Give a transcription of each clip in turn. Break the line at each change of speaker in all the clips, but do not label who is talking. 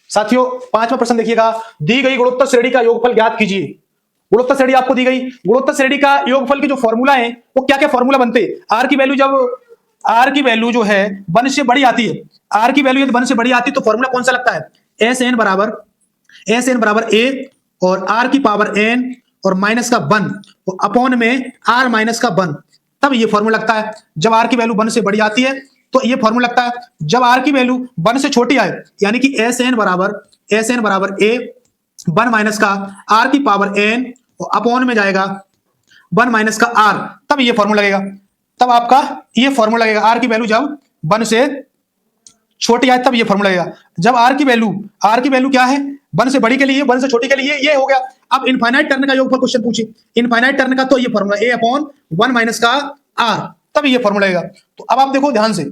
साथियों 5वां प्रश्न देखिएगा, दी गई गुणोत्तर श्रेणी का योगफल ज्ञात कीजिए। गुणोत्तर श्रेणी आपको दी गई, गुणोत्तर श्रेणी का योगफल के जो फॉर्मूला है वो क्या क्या फॉर्मूला बनते हैं। आर की वैल्यू जब आर की वैल्यू जो है 1 से बड़ी आती है, आर की वैल्यू यदि 1 से बड़ी आती है तो फॉर्मूला कौन सा लगता है, एस एन बराबर ए और आर की पावर एन और माइनस का 1 और अपॉन में आर माइनस का 1, तब ये फॉर्मूला लगता है। जब आर की वैल्यू 1 से बड़ी आती है तो ये फॉर्मूला लगता है। जब आर की वैल्यू 1 से छोटी आए यानी कि एस एन बराबर ए 1 माइनस का आर की पावर एन और अपॉन में जाएगा 1 माइनस का आर, तब ये फॉर्मूला लगेगा। तब आपका ये फॉर्मूला लगेगा, आर की वैल्यू जब 1 से छोटी आए तब ये फॉर्मूला लगेगा। जब आर की वैल्यू क्या है, 1 से बड़ी के लिए 1 से छोटी के लिए ये हो गया। अब इनफाइनाइट टर्न का योगफल क्वेश्चन पूछिए, इनफाइनाइट टर्न का तो ये फॉर्मूला ए अपॉन 1 माइनस का आर, तब ये फॉर्मूला लगेगा। तो अब आप देखो ध्यान से,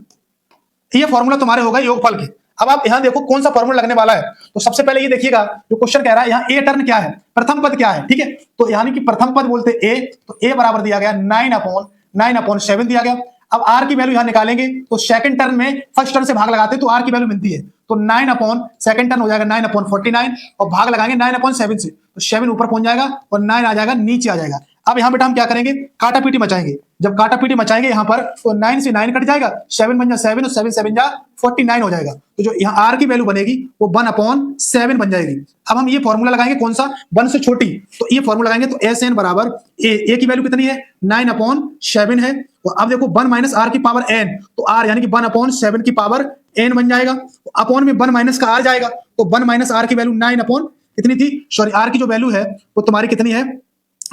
ये फॉर्मूला तुम्हारे होगा योगफल के। अब आप यहां देखो कौन सा फॉर्मूला लगने वाला है। तो सबसे पहले ये देखिएगा जो क्वेश्चन कह रहा है, यहाँ ए टर्न क्या है, प्रथम पद क्या है, ठीक है। तो यानी कि प्रथम पद बोलते ए, तो ए बराबर दिया गया 9/7 दिया गया। अब आर की वैल्यू यहां निकालेंगे तो सेकंड टर्न में फर्स्ट टर्न से भाग लगाते हैं तो आर की वैल्यू मिलती है, तो 9/सेकंड टर्न हो जाएगा 9/49 और भाग लगाएंगे 9/7 से, तो 7 ऊपर पहुंच जाएगा और 9 आ जाएगा नीचे आ जाएगा। अब यहां बेटा हम क्या करेंगे, काटा पीटी मचाएंगे। जब काटा पीटी मचाएंगे यहां पर तो 9 से 9 कट जाएगा, 7 बन जा 7 और 7 7 जा 49 हो जाएगा। तो जो यहाँ आर की वैल्यू बनेगी वो 1/7 बन जाएगी। अब हम ये फॉर्मूला लगाएंगे कौन सा, 1 से छोटी, तो ये फॉर्मूला लगाएंगे तो एस एन बराबर ए की वैल्यू कितनी है 9/7 है। और अब देखो 1 माइनस आर की पावर एन, तो आर यानी कि 1/7 की पावर एन बन जाएगा। अपॉन में 1 माइनस का आर जाएगा, तो 1 माइनस आर की वैल्यू 9 अपॉन कितनी थी, सॉरी आर की जो वैल्यू है वो तुम्हारी कितनी है,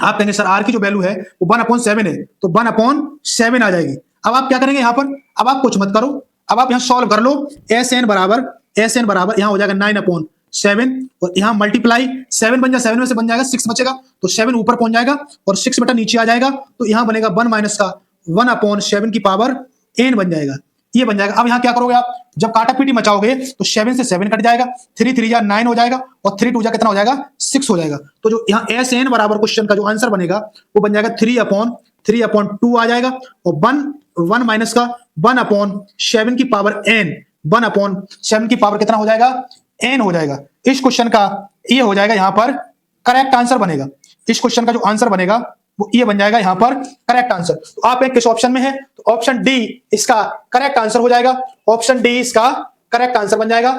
आप कहेंगे सर आर की जो वैल्यू है वो 1/7 है, तो 1/7 आ जाएगी। अब आप क्या करेंगे यहाँ पर, अब आप कुछ मत करो, अब आप यहाँ सॉल्व कर लो। एस एन बराबर यहाँ हो जाएगा 9/7 और यहाँ मल्टीप्लाई 7 बन जाएगा, 7 में से बन जाएगा 6 बचेगा, तो 7 ऊपर पहुंच जाएगा और 6 बेटा नीचे आ जाएगा, तो यहाँ बनेगा 1 माइनस का 1/7 की पावर एन बन जाएगा, ये बन जाएगा। अब यहाँ क्या करोगे आप, जब काटा पीटी मचाओगे तो 7 से 7 कट जाएगा, 3 3 जा 9 हो जाएगा और 3 2 जा कितना हो जाएगा 6 हो जाएगा। तो जो यहाँ एस एन बराबर क्वेश्चन का जो आंसर बनेगा वो बन जाएगा 3/2 आ जाएगा और 1 माइनस का 1/7 की पावर एन, 1/7 की पावर कितना हो जाएगा एन हो जाएगा। इस क्वेश्चन का ये हो जाएगा यहाँ पर करेक्ट आंसर बनेगा। इस क्वेश्चन का जो आंसर बनेगा वो ये बन जाएगा यहाँ पर करेक्ट आंसर। तो आप किस ऑप्शन में है, तो ऑप्शन डी इसका करेक्ट आंसर हो जाएगा, ऑप्शन डी इसका करेक्ट आंसर बन जाएगा।